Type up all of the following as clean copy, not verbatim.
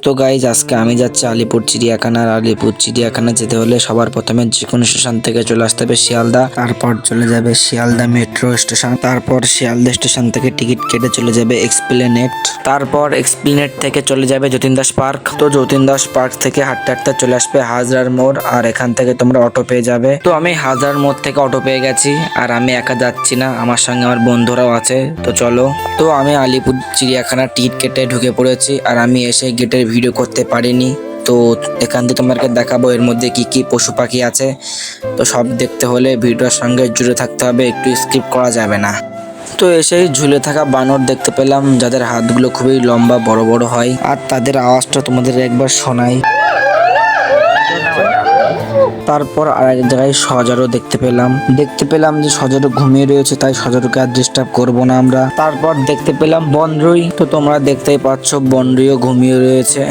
তো গাইজ আজকে আমি যাচ্ছি আলিপুর চিড়িয়াখানা। আর আলিপুর চিড়িয়াখানা যেতে হলে সবার প্রথমে যে কোনো স্টেশন থেকে চলে আসতে হবে শিয়ালদা, তারপর চলে যাবে শিয়ালদা মেট্রো স্টেশন, তারপর শিয়ালদা স্টেশন থেকে টিকিট কেটে চলে যাবে এক্সপ্লেনেট, তারপর এক্সপ্লেনেট থেকে চলে যাবে যতীন দাস পার্ক। তো যতীন দাস পার্ক থেকে হাঁটতে হাঁটতে চলে আসবে হাজরার মোড়, আর এখান থেকে তোমরা অটো পেয়ে যাবে। তো আমি হাজরার মোড় থেকে অটো পেয়ে গেছি, আর আমি একা যাচ্ছি না, আমার সঙ্গে আমার বন্ধুরাও আছে। তো চলো। তো আমি আলিপুর চিড়িয়াখানার টিকিট কেটে ঢুকে পড়েছি, আর আমি এসে গেটের ভিডিও করতে পারিনি। তো এখান থেকে তোমাকে দেখাবো এর মধ্যে কি কি পশু পাখি আছে। তো সব দেখতে হলে ভিডিওর সঙ্গে জুড়ে থাকতে হবে, একটু স্কিপ করা যাবে না। তো এসেই ঝুলে থাকা বানর দেখতে পেলাম, যাদের হাতগুলো খুবই লম্বা বড় বড় হয়, আর তাদের আওয়াজটা তোমাদের একবার শোনাই। তারপর আরেক জায়গায় সজারু দেখতে পেলাম যে সজারু ঘুমিয়ে রয়েছে, তাই সজারুকে আর ডিস্টার্ব করবো না আমরা। তারপর দেখতে পেলাম বনরুই। তো তোমরা দেখতেই পাচ্ছ বনরুইও ঘুমিয়ে রয়েছে।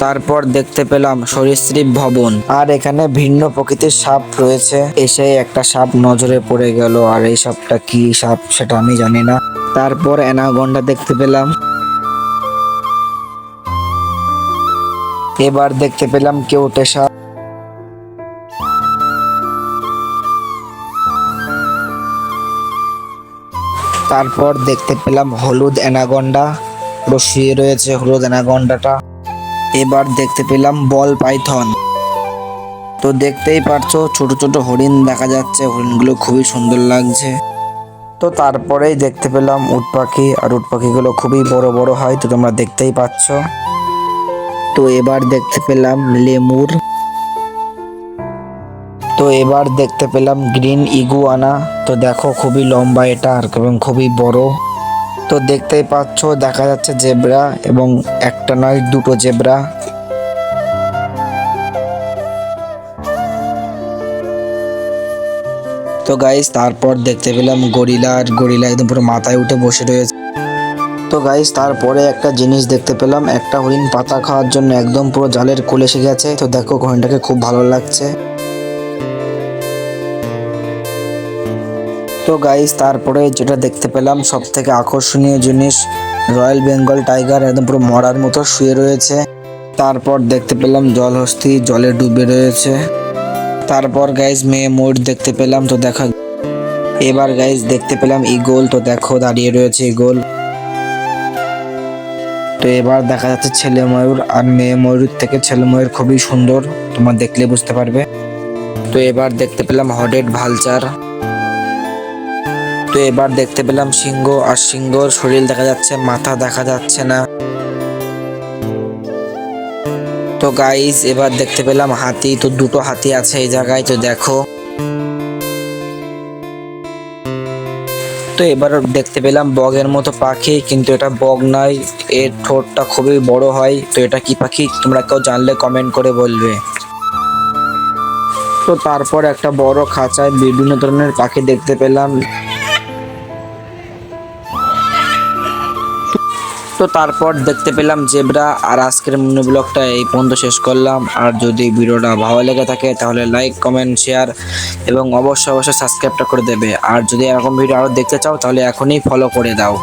তারপর দেখতে পেলাম সরীসৃপ ভবন, আর এখানে ভিন্ন প্রকৃতির সাপ রয়েছে। এসে একটা সাপ নজরে পড়ে গেল, আর এই সাপটা কি সাপ সেটা আমি জানি না। তারপর অ্যানাকোন্ডা দেখতে পেলাম। এবার দেখতে পেলাম কেউটে সাপ। তারপর দেখতে পেলাম হলুদ অ্যানাকোন্ডা, পুরো শুয়ে রয়েছে হলুদ অ্যানাকোন্ডাটা। এবার দেখতে পেলাম বল পাইথন। তো দেখতেই পারছো ছোট ছোট হরিণ দেখা যাচ্ছে, হরিণগুলো খুবই সুন্দর লাগছে। তো তারপরেই দেখতে পেলাম উট পাখি, আর উট পাখিগুলো খুবই বড় বড় হয়, তো তোমরা দেখতেই পাচ্ছ। তো এবার দেখতে পেলাম লেমুর। তো এবার দেখতে পেলাম গ্রিন ইগুয়ানা। তো দেখো খুবই লম্বা এটা, আর এবং খুবই বড়। তো দেখতেই পাচ্ছ দেখা যাচ্ছে জেব্রা, এবং একটা নয় দুটো জেব্রা। তো গাইস তারপর দেখতে পেলাম গরিলা, আর গরিলা একদম পুরো মাথায় উঠে বসে রয়েছে। তো গাইস তারপরে একটা জিনিস দেখতে পেলাম, একটা হরিণ পাতা খাওয়ার জন্য একদম পুরো জালের কোলে এসে গেছে। তো দেখো হরিণটাকে খুব ভালো লাগছে। তো গাইস তারপরে যেটা দেখতে পেলাম সব থেকে আকর্ষণীয় জিনিস, রয়্যাল বেঙ্গল টাইগার একদম পুরো মরার মতো শুয়ে রয়েছে। তারপর দেখতে পেলাম জলহস্তী জলে ডুবে রয়েছে। তারপর গাইস মেয়ে ময়ূর দেখতে পেলাম। তো দেখা এবার গাইস দেখতে পেলাম ঈগল। তো দেখো দাঁড়িয়ে রয়েছে ঈগল। তো এবার দেখা যাচ্ছে ছেলে ময়ূর, আর মেয়ে ময়ূর থেকে ছেলে ময়ূর খুবই সুন্দর, তোমরা দেখলে বুঝতে পারবে। তো এবার দেখতে পেলাম হডেড ভালচার। তো এবার দেখতে পেলাম সিংহ, আর সিংহর শরীর দেখা যাচ্ছে, মাথা দেখা যাচ্ছে না। তো গাইস এবার দেখতে পেলাম হাতি। তো দুটো হাতি আছে এই জায়গায়, তো দেখো। তো এবার দেখতে পেলাম বগের মতো পাখি, কিন্তু এটা বগ নয়, এর ঠোঁটটা খুবই বড় হয়। তো এটা কি পাখি তোমরা কেউ জানলে কমেন্ট করে বলবে। তো তারপর একটা বড় খাঁচায় বিভিন্ন ধরনের পাখি দেখতে পেলাম। তো তারপর দেখতে পেলাম জেব্রা। আর আজকের মিনি ব্লগটা এই পর্যন্ত শেষ করলাম। আর যদি ভিডিওটা ভালো লেগে থাকে তাহলে লাইক কমেন্ট শেয়ার এবং অবশ্যই সাবস্ক্রাইবটা করে দেবে। আর যদি এরকম ভিডিও আরো দেখতে চাও তাহলে এখনই ফলো করে দাও।